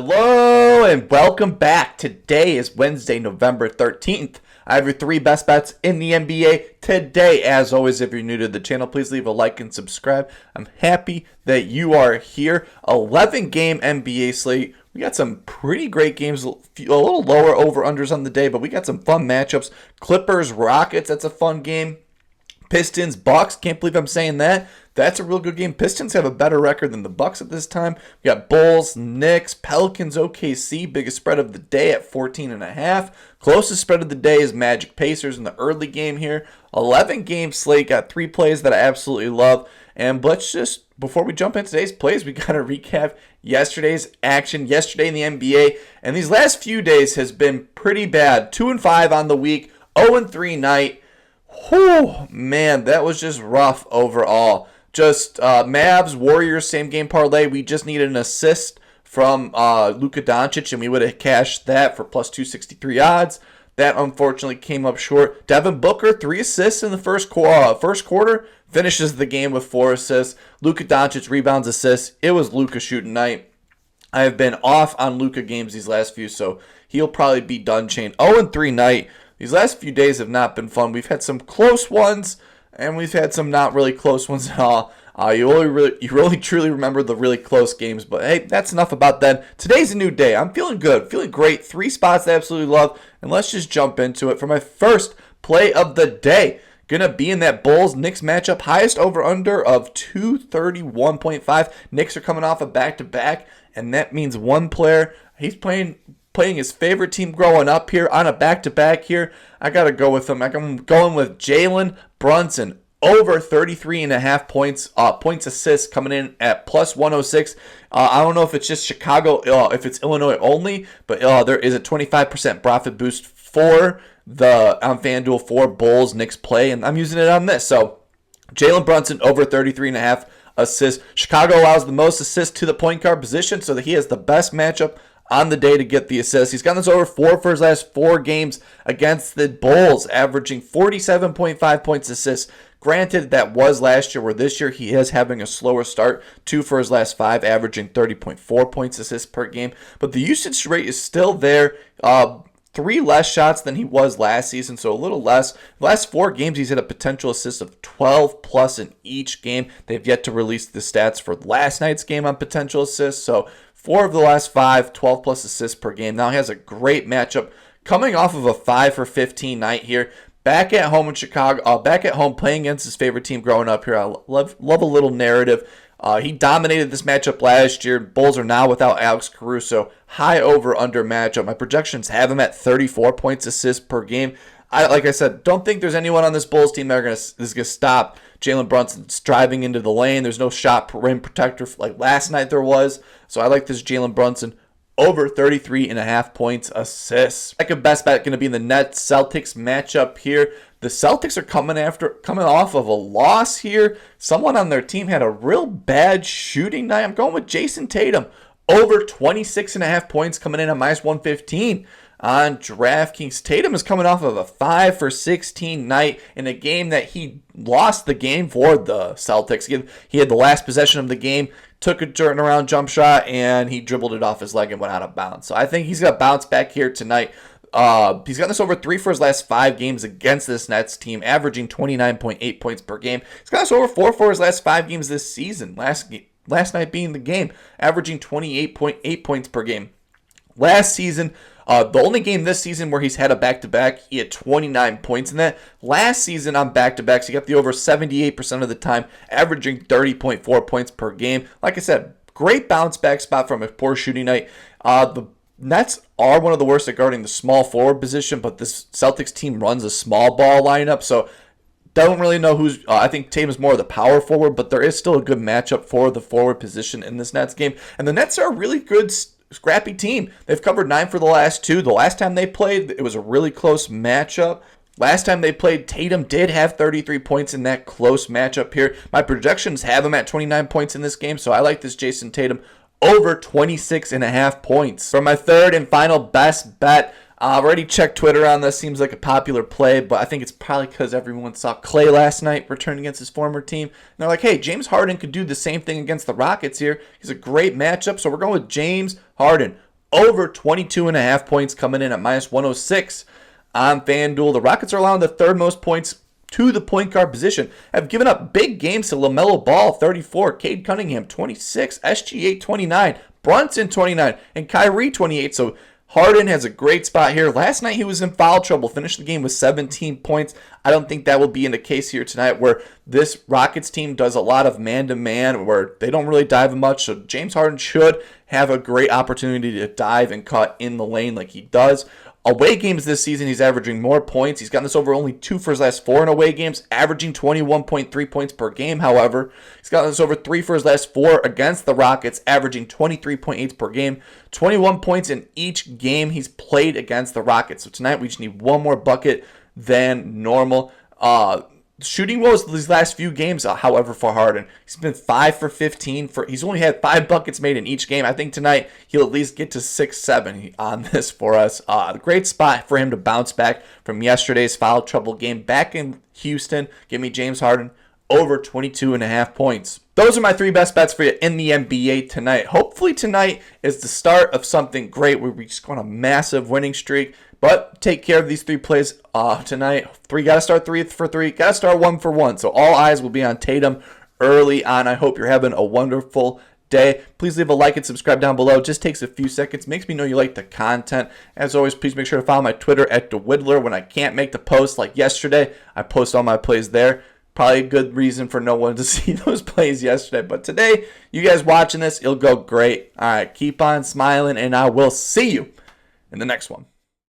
Hello and welcome back. Today is Wednesday, November 13th. I have your three best bets in the NBA today. As always, if you're new to the channel, please leave a like and subscribe. I'm happy that you are here. 11-game NBA slate. We got some pretty great games, a little lower over-unders on the day, but we got some fun matchups. Clippers, Rockets, that's a fun game. Pistons, Bucks, can't believe I'm saying that. That's a real good game. Pistons have a better record than the Bucks at this time. We got Bulls, Knicks, Pelicans, OKC. Biggest spread of the day at 14.5. Closest spread of the day is Magic Pacers in the early game here. 11-game slate. Got three plays that I absolutely love. And let's just, before we jump into today's plays, we got to recap yesterday's action. Yesterday in the NBA. And these last few days has been pretty bad. 2-5 on the week. 0-3 night. Whew, man, that was just rough overall. Just Mavs, Warriors, same game parlay. We just needed an assist from Luka Doncic, and we would have cashed that for plus 263 odds. That unfortunately came up short. Devin Booker, 3 assists in the first quarter, finishes the game with 4 assists. Luka Doncic, rebounds, assists. It was Luka shooting night. I have been off on Luka games these last few, so he'll probably be done chain. 0-3 night. These last few days have not been fun. We've had some close ones, and we've had some not really close ones at all. You really truly remember the really close games, but hey, that's enough about that. Today's a new day. I'm feeling good, feeling great. 3 spots I absolutely love, and let's just jump into it. For my first play of the day, gonna be in that Bulls-Knicks matchup. Highest over-under of 231.5. Knicks are coming off a back-to-back, and that means one player, he's playing his favorite team growing up here on a back-to-back here. I got to go with him. I'm going with Jalen Brunson. Over 33.5 points. Points assists coming in at plus 106. I don't know if it's just Chicago, if it's Illinois only, but there is a 25% profit boost for the on FanDuel for Bulls Knicks play, and I'm using it on this. So Jalen Brunson over 33.5 assists. Chicago allows the most assists to the point guard position, so that he has the best matchup on the day to get the assist. He's gotten this over 4 for his last 4 games against the Bulls, averaging 47.5 points assists. Granted, that was last year, where this year he is having a slower start. 2 for his last 5, averaging 30.4 points assists per game. But the usage rate is still there. 3 less shots than he was last season, so a little less. The last 4 games, he's had a potential assist of 12 plus in each game. They've yet to release the stats for last night's game on potential assists, so 4 of the last 5, 12 plus assists per game. Now he has a great matchup coming off of a 5 for 15 night here. Back at home in Chicago, back at home playing against his favorite team growing up here. I love a little narrative. He dominated this matchup last year. Bulls are now without Alex Caruso. High over-under matchup. My projections have him at 34 points assists per game. Like I said, don't think there's anyone on this Bulls team that is going to stop Jalen Brunson driving into the lane. There's no shot rim protector like last night there was. So I like this Jalen Brunson over 33.5 points assists. Second best bet going to be in the Nets Celtics matchup here. The Celtics are coming off of a loss here. Someone on their team had a real bad shooting night. I'm going with Jason Tatum. Over 26.5 points coming in at minus 115 on DraftKings. Tatum is coming off of a 5 for 16 night in a game that he lost the game for the Celtics. He had the last possession of the game, took a turnaround jump shot, and he dribbled it off his leg and went out of bounds. So I think he's going to bounce back here tonight. He's gotten this over 3 for his last 5 games against this Nets team, averaging 29.8 points per game. He's got this over 4 for his last 5 games this season. Last night being the game, averaging 28.8 points per game. Last season, the only game this season where he's had a back-to-back, he had 29 points in that. Last season on back-to-backs, he got the over 78% of the time, averaging 30.4 points per game. Like I said, great bounce-back spot from a poor shooting night. The Nets are one of the worst at guarding the small forward position, but this Celtics team runs a small ball lineup, so don't really know who's. I think Tatum's more of the power forward, but there is still a good matchup for the forward position in this Nets game. And the Nets are a really good, scrappy team. They've covered 9 for the last 2. The last time they played, it was a really close matchup. Last time they played, Tatum did have 33 points in that close matchup here. My projections have him at 29 points in this game, so I like this Jason Tatum over 26.5 points. For my third and final best bet, I've already checked Twitter on this. Seems like a popular play, but I think it's probably because everyone saw Clay last night return against his former team. And they're like, hey, James Harden could do the same thing against the Rockets here. He's a great matchup, so we're going with James Harden. over 22.5 points, coming in at minus 106 on FanDuel. The Rockets are allowing the third most points to the point guard position. Have given up big games to LaMelo Ball, 34, Cade Cunningham, 26, SGA, 29, Brunson, 29, and Kyrie, 28. So Harden has a great spot here. Last night he was in foul trouble, finished the game with 17 points. I don't think that will be in the case here tonight, where this Rockets team does a lot of man-to-man, where they don't really dive much. So James Harden should have a great opportunity to dive and cut in the lane like he does. Away games this season, he's averaging more points. He's gotten this over only 2 for his last 4 in away games, averaging 21.3 points per game, however. He's gotten this over 3 for his last 4 against the Rockets, averaging 23.8 per game, 21 points in each game he's played against the Rockets. So tonight we just need one more bucket than normal. Shooting woes these last few games, however, for Harden. He's been 5 for 15. He's only had 5 buckets made in each game. I think tonight he'll at least get to 6-7 on this for us. A great spot for him to bounce back from yesterday's foul trouble game back in Houston. Give me James Harden over 22.5 points. Those are my 3 best bets for you in the NBA tonight. Hopefully tonight is the start of something great where we just go on a massive winning streak. But take care of these 3 plays tonight. Gotta start 3 for 3. Gotta start 1 for 1. So all eyes will be on Tatum early on. I hope you're having a wonderful day. Please leave a like and subscribe down below. It just takes a few seconds. Makes me know you like the content. As always, please make sure to follow my Twitter at @DeWiddler. When I can't make the post like yesterday, I post all my plays there. Probably a good reason for no one to see those plays yesterday. But today, you guys watching this, it'll go great. All right, keep on smiling, and I will see you in the next one.